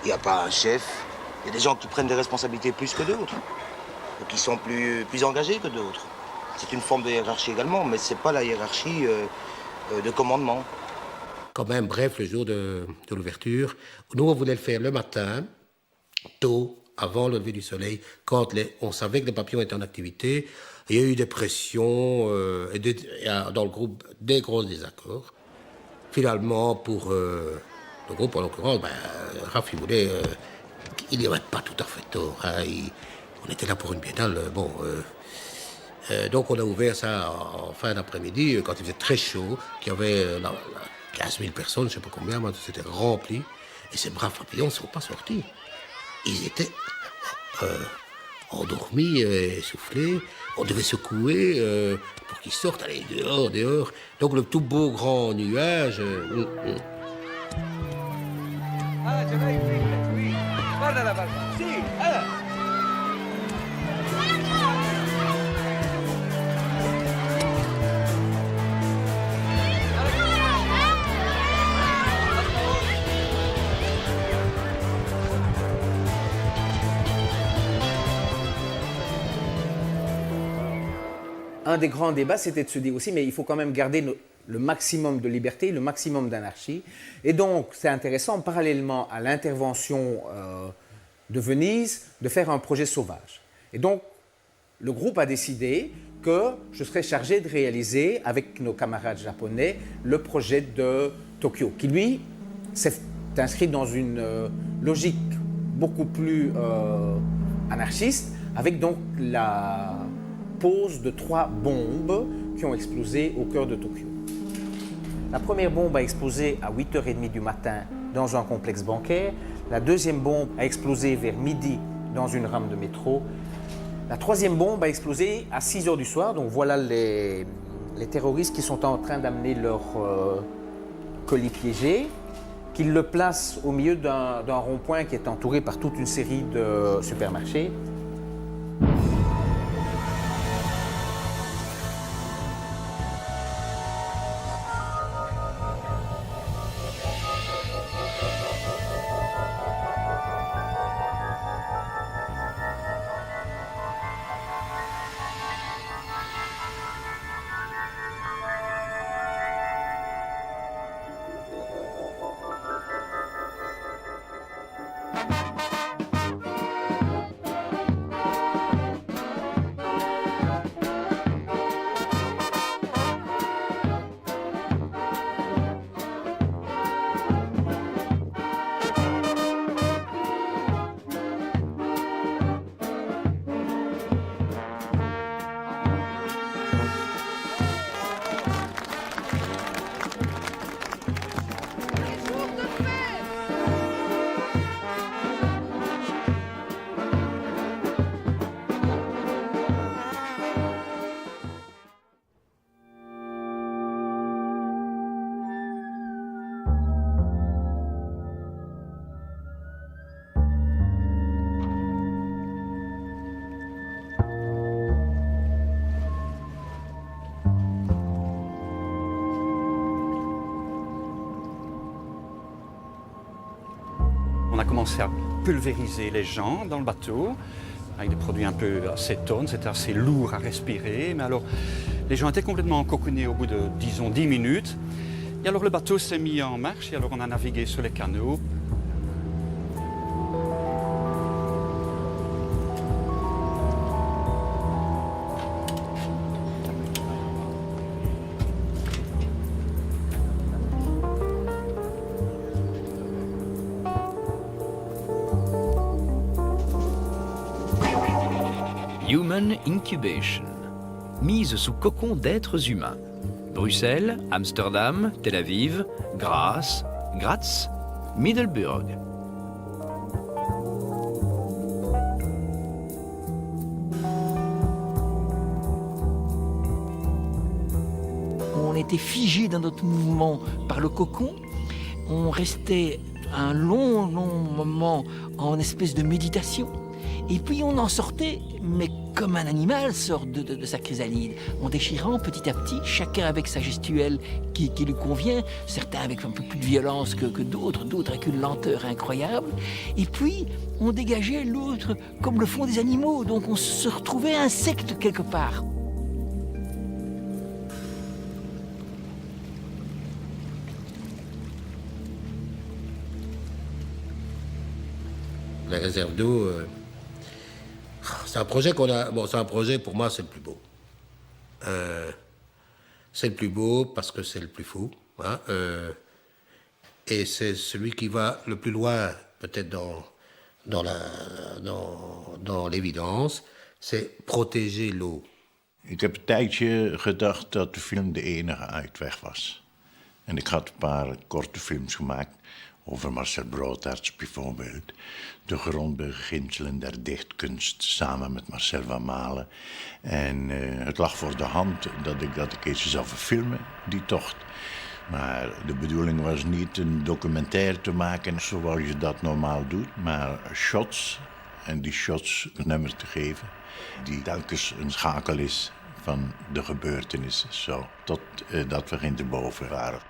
Il n'y a pas un chef. Il y a des gens qui prennent des responsabilités plus que d'autres, ou qui sont plus engagés que d'autres. C'est une forme de hiérarchie également, mais c'est pas la hiérarchie de commandement. Quand même, bref, le jour de l'ouverture, nous, on voulait le faire le matin, tôt, avant le lever du soleil, quand on savait que les papillons étaient en activité. Il y a eu des pressions, dans le groupe, des gros désaccords. Finalement, pour le groupe, en l'occurrence, Raph, il voulait... il n'y avait pas tout à fait tort. Hein, on était là pour une biennale, bon... donc on a ouvert ça en fin d'après-midi, quand il faisait très chaud, qu'il y avait 15 000 personnes, je ne sais pas combien, mais c'était rempli. Et ces braves papillons ne sont pas sortis. Ils étaient endormis, essoufflés. On devait secouer pour qu'ils sortent, aller dehors, dehors. Donc le tout beau grand nuage... Un des grands débats, c'était de se dire aussi, mais il faut quand même garder le maximum de liberté, le maximum d'anarchie. Et donc, c'est intéressant, parallèlement à l'intervention de Venise, de faire un projet sauvage. Et donc, le groupe a décidé que je serais chargé de réaliser, avec nos camarades japonais, le projet de Tokyo, qui lui s'est inscrit dans une logique beaucoup plus anarchiste, avec donc la pose de 3 bombes qui ont explosé au cœur de Tokyo. La première bombe a explosé à 8h30 du matin dans un complexe bancaire. La deuxième bombe a explosé vers midi dans une rame de métro. La troisième bombe a explosé à 6h du soir. Donc voilà les terroristes qui sont en train d'amener leur colis piégé, qu'ils le placent au milieu d'un rond-point qui est entouré par toute une série de supermarchés. On a commencé à pulvériser les gens dans le bateau avec des produits un peu acétone, c'était assez lourd à respirer. Mais alors, les gens étaient complètement cocoonés au bout de, disons, 10 minutes. Et alors le bateau s'est mis en marche et alors on a navigué sur les canaux. Human Incubation, mise sous cocon d'êtres humains. Bruxelles, Amsterdam, Tel Aviv, Graz, Middelburg. On était figé dans notre mouvement par le cocon. On restait un long moment en espèce de méditation. Et puis on en sortait, mais comme un animal sort de sa chrysalide, en déchirant petit à petit, chacun avec sa gestuelle qui lui convient, certains avec un peu plus de violence que d'autres avec une lenteur incroyable. Et puis on dégageait l'autre comme le font des animaux, donc on se retrouvait insecte quelque part. La réserve d'eau, c'est un projet qu'on a. Bon, c'est un projet, pour moi, c'est le plus beau. C'est le plus beau parce que c'est le plus fou. Hein, et c'est celui qui va le plus loin, peut-être dans l'évidence, c'est protéger l'eau. Ik heb een tijdje gedacht dat de film de enige uitweg was. En ik had een paar korte films gemaakt. Over Marcel Broodtaerts bijvoorbeeld. De grondbeginselen der dichtkunst samen met Marcel van Malen. En het lag voor de hand dat ik eens zou verfilmen, die tocht. Maar de bedoeling was niet een documentaire te maken zoals je dat normaal doet. Maar shots, en die shots een nummer te geven. Die telkens een schakel is van de gebeurtenissen. Zo, tot dat we geen te boven waren.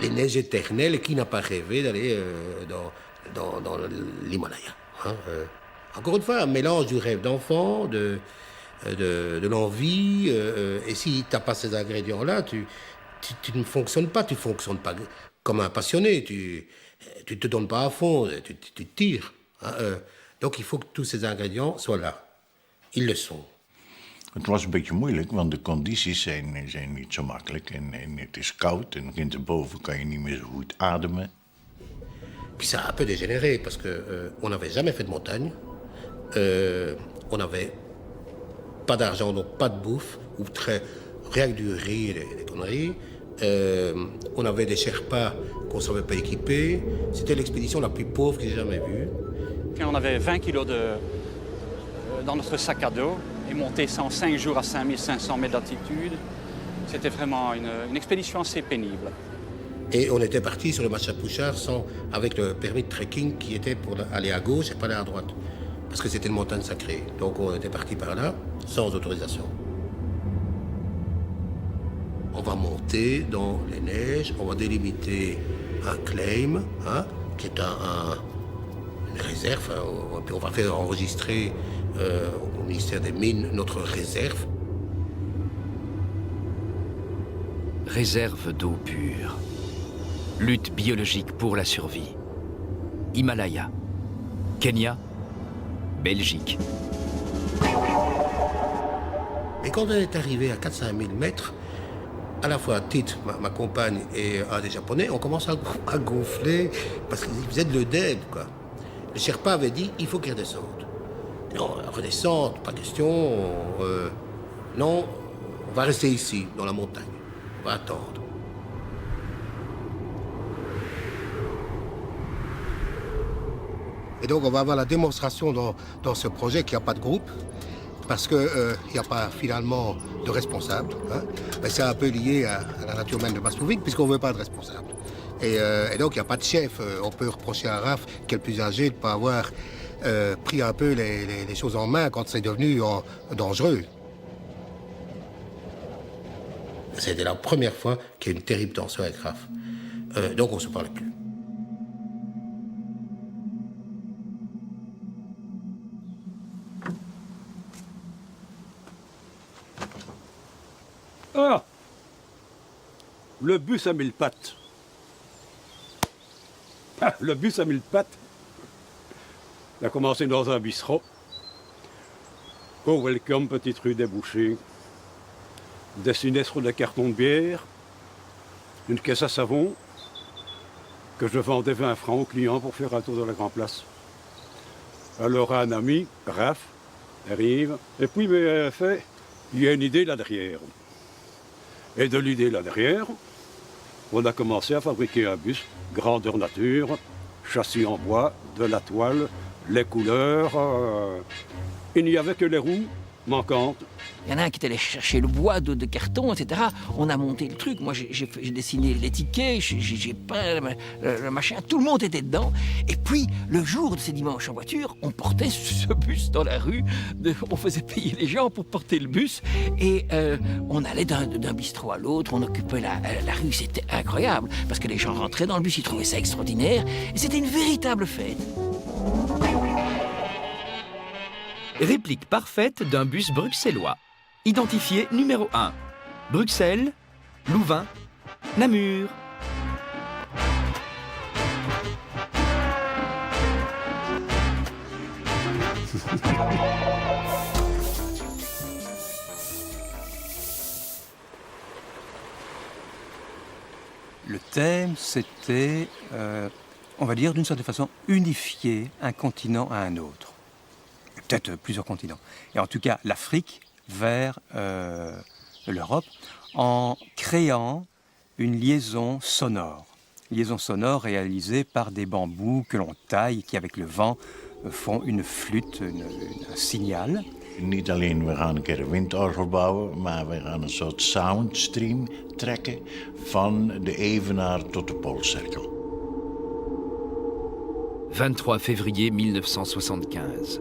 Les neiges éternelles, qui n'a pas rêvé d'aller dans l'Himalaya, hein, encore une fois, un mélange du rêve d'enfant, de l'envie, et si tu n'as pas ces ingrédients-là, tu ne fonctionnes pas comme un passionné, tu te donnes pas à fond, tu tires. Hein, donc il faut que tous ces ingrédients soient là. Ils le sont. Het was een beetje moeilijk, want de condities zijn niet zo makkelijk. En het is koud en ginterboven kan je niet meer zo goed ademen. Puis ça a un peu dégénéré, parce qu'on n'avait jamais fait de montagne. On n'avait pas d'argent, donc pas de bouffe, ou rien que du riz et des conneries. On avait des Sherpas qu'on ne savait pas équiper. C'était l'expédition la plus pauvre que j'ai jamais vue. On avait 20 kilos dans notre sac à dos et monter 105 jours à 5500 mètres d'altitude. C'était vraiment une expédition assez pénible. Et on était parti sur le Matcha-Pouchard avec le permis de trekking qui était pour aller à gauche et pas aller à droite. Parce que c'était une montagne sacrée. Donc on était parti par là, sans autorisation. On va monter dans les neiges, on va délimiter un claim, hein, qui est une réserve, hein, puis on va faire enregistrer au ministère des Mines notre réserve. Réserve d'eau pure. Lutte biologique pour la survie. Himalaya. Kenya. Belgique. Mais quand on est arrivé à 400 000 mètres, à la fois Tite, ma compagne, et un des Japonais, on commence à gonfler parce qu'ils faisaient de l'œdème, quoi. Le Sherpa avait dit, il faut qu'ils redescendent. Non, redescendre, pas question. Non, on va rester ici, dans la montagne. On va attendre. Et donc on va avoir la démonstration dans ce projet qu'il n'y a pas de groupe, parce qu'il n'y a pas finalement de responsable. Hein. C'est un peu lié à la nature même de Maspouvik, puisqu'on ne veut pas de responsable. Et donc il n'y a pas de chef. On peut reprocher à Raph, qui est le plus âgé, de ne pas avoir pris un peu les choses en main quand c'est devenu dangereux. C'était la première fois qu'il y a une terrible tension avec Raph. Donc on ne se parlait plus. Ah! Le bus à 1000 pattes. Ah, le bus à 1000 pattes. Il a commencé dans un bistrot. Oh, welcome, petite rue des Bouchers. Des sinestres de cartons de bière. Une caisse à savon. Que je vendais 20 francs aux clients pour faire un tour de la Grand Place. Alors un ami, Raph, arrive. Et puis, mais fait, il y a une idée là derrière. Et de l'idée là derrière, on a commencé à fabriquer un bus, grandeur nature, châssis en bois, de la toile, les couleurs. Il n'y avait que les roues manquante. Il y en a un qui est allé chercher le bois, d'autres de carton, etc. On a monté le truc. Moi, j'ai dessiné les tickets, j'ai peint le machin. Tout le monde était dedans. Et puis, le jour de ces dimanches en voiture, on portait ce bus dans la rue. On faisait payer les gens pour porter le bus. Et on allait d'un bistrot à l'autre. On occupait la rue. C'était incroyable. Parce que les gens rentraient dans le bus, ils trouvaient ça extraordinaire. Et c'était une véritable fête. Réplique parfaite d'un bus bruxellois. Identifié numéro 1. Bruxelles, Louvain, Namur. Le thème, c'était, on va dire d'une certaine façon, unifier un continent à un autre. Peut-être plusieurs continents. Et en tout cas, l'Afrique vers l'Europe, en créant une liaison sonore. Liaison sonore réalisée par des bambous que l'on taille, qui avec le vent font une flûte, un signal. Niet alleen we gaan een keer een windorgel bouwen, maar we gaan een soort soundstream trekken van de Evenaar tot de Poolcirkel. 23 février 1975.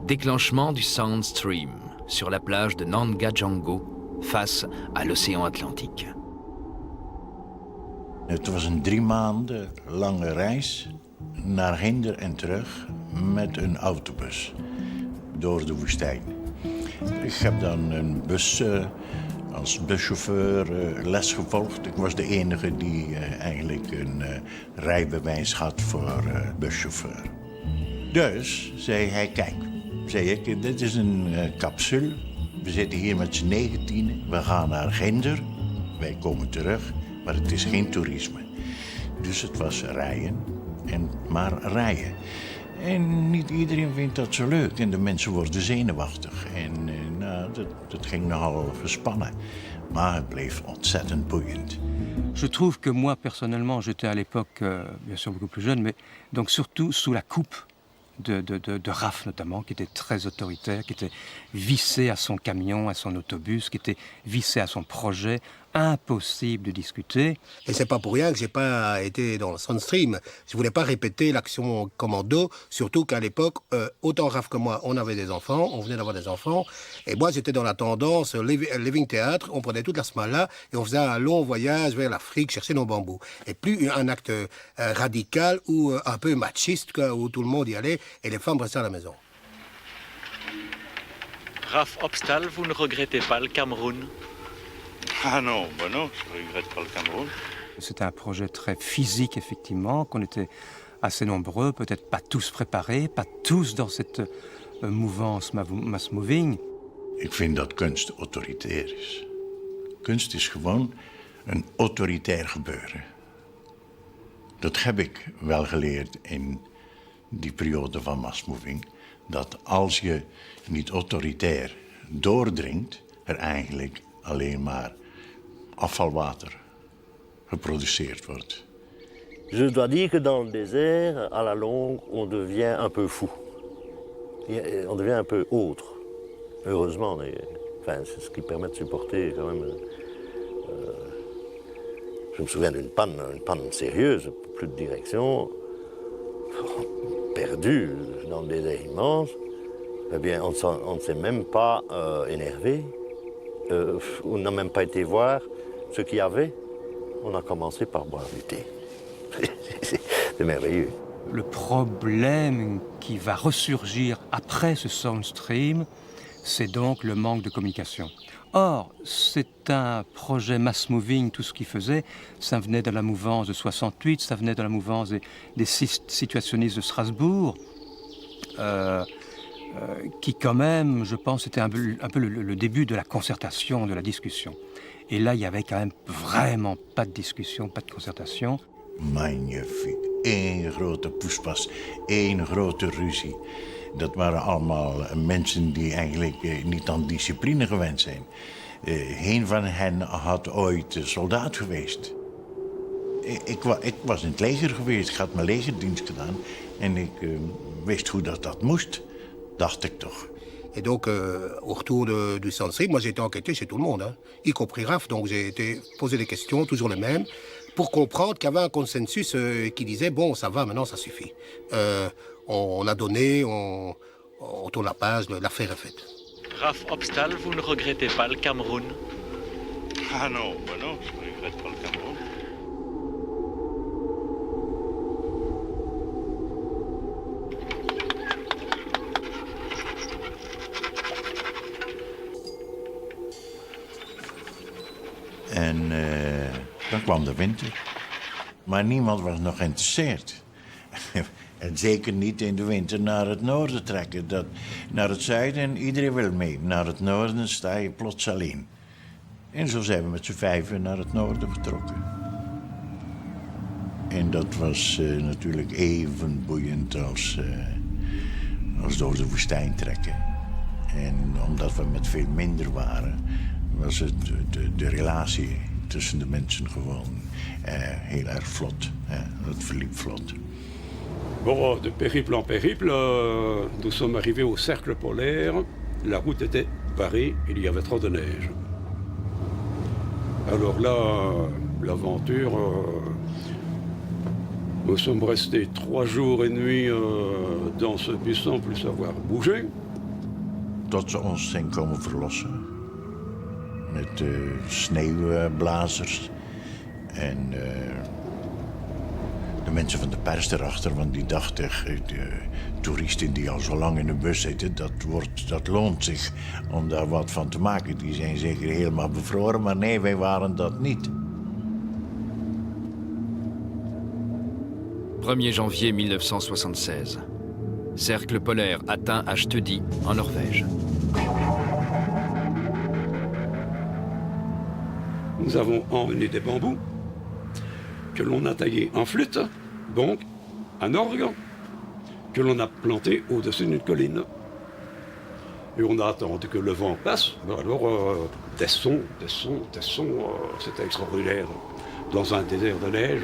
Déclenchement du Soundstream sur la plage de Nanga Django face à l'océan Atlantique. Het was een 3 maanden lange reis naar Ginder en terug met een autobus door de woestijn. Ik heb dan een bus als buschauffeur les gevolgd. Ik was de enige die eigenlijk een rijbewijs had voor buschauffeur. Dus zei hij, kijk, zei ik, dit is een capsule. We zitten hier met z'n 19. We gaan naar Ginder. Wij komen terug, maar het is geen toerisme. Dus het was rijden en maar rijden. En niet iedereen vindt dat zo leuk. En de mensen worden zenuwachtig. En dat ging nogal gespannen. Maar het bleef ontzettend boeiend. Je trouve que moi, personnellement, j'étais à l'époque, bien sûr beaucoup plus jeune, mais donc surtout sous la coupe de Raff notamment, qui était très autoritaire, qui était vissé à son camion, à son autobus, qui était vissé à son projet, impossible de discuter. Et c'est pas pour rien que j'ai pas été dans le Soundstream. Je voulais pas répéter l'action commando, surtout qu'à l'époque, autant Raph que moi, on avait des enfants, on venait d'avoir des enfants, et moi j'étais dans la tendance Living Theatre, on prenait toute la semaine-là, et on faisait un long voyage vers l'Afrique, chercher nos bambous. Et plus un acte radical ou un peu machiste, quoi, où tout le monde y allait, et les femmes restaient à la maison. Raph Obstal, vous ne regrettez pas le Cameroun? Ah non, ben non, je ne regrette pas le Cameroun. C'était un projet très physique, effectivement, qu'on était assez nombreux, peut-être pas tous préparés, pas tous dans cette mouvance mass moving. Ik vind dat kunst autoritair is. Kunst is gewoon een autoritair gebeuren. Dat heb ik wel geleerd in die periode van massmoving. Dat als je niet autoritair doordringt, er eigenlijk alleen maar afvalwater geproduceerd wordt. Je dois dire que dans le désert, à la longue, on devient un peu fou. On devient un peu autre. Heureusement, enfin, c'est ce qui permet de supporter quand même. Je me souviens d'une panne sérieuse, plus de direction, perdu dans le désert immense. Eh bien, on ne s'est même pas énervé. On n'a même pas été voir ce qu'il y avait. On a commencé par boire du thé. C'est merveilleux. Le problème qui va ressurgir après ce Soundstream, c'est donc le manque de communication. Or, c'est un projet mass moving, tout ce qu'il faisait, ça venait de la mouvance de 68, ça venait de la mouvance des situationnistes de Strasbourg, qui quand même, je pense, était un peu le début de la concertation, de la discussion. Et là, il n'y avait quand même vraiment pas de discussion, pas de concertation. Magnifiek. Eén grote poespas, één grote ruzie. Dat waren allemaal mensen die eigenlijk niet aan discipline gewend zijn. Geen van hen had ooit soldaat geweest. Ik was in het leger geweest, ik had mijn legerdienst gedaan. En ik wist hoe dat moest, dacht ik toch. Et donc, au retour du Sound Stream, moi j'ai été enquêté chez tout le monde, hein, y compris Raph, donc j'ai été posé des questions, toujours les mêmes, pour comprendre qu'il y avait un consensus qui disait, bon, ça va, maintenant ça suffit. On a donné, on tourne la page, l'affaire est faite. Raph Obstal, vous ne regrettez pas le Cameroun? Ah non, ben non, je ne regrette pas le Cameroun. En dan kwam de winter. Maar niemand was nog geïnteresseerd. En zeker niet in de winter naar het noorden trekken. Naar het zuiden, iedereen wil mee. Naar het noorden sta je plots alleen. En zo zijn we met z'n vijven naar het noorden vertrokken. En dat was natuurlijk even boeiend als door de woestijn trekken. En omdat we met veel minder waren, was het de relatie tussen de mensen gewoon heel erg vlot. Dat verliep vlot. Bon, de périple en périple, nous sommes arrivés au cercle polaire. La route était barrée, il y avait trop de neige. Alors là, l'aventure, nous sommes restés 3 jours et nuits dans ce bus sans plus savoir bouger. Tot ze ons zijn komen verlossen. Met sneeuwblazers. En de mensen van de pers erachter, want die dachten, de toeristen die al zo lang in de bus zitten, dat loont zich om daar wat van te maken. Die zijn zeker helemaal bevroren, maar nee, wij waren dat niet. 1er janvier 1976. Cercle polaire atteint à Stødi, en Norvège. Nous avons emmené des bambous que l'on a taillés en flûte, donc un orgue, que l'on a planté au-dessus d'une colline. Et on a attendu que le vent passe. Alors, des sons, c'était extraordinaire. Dans un désert de neige,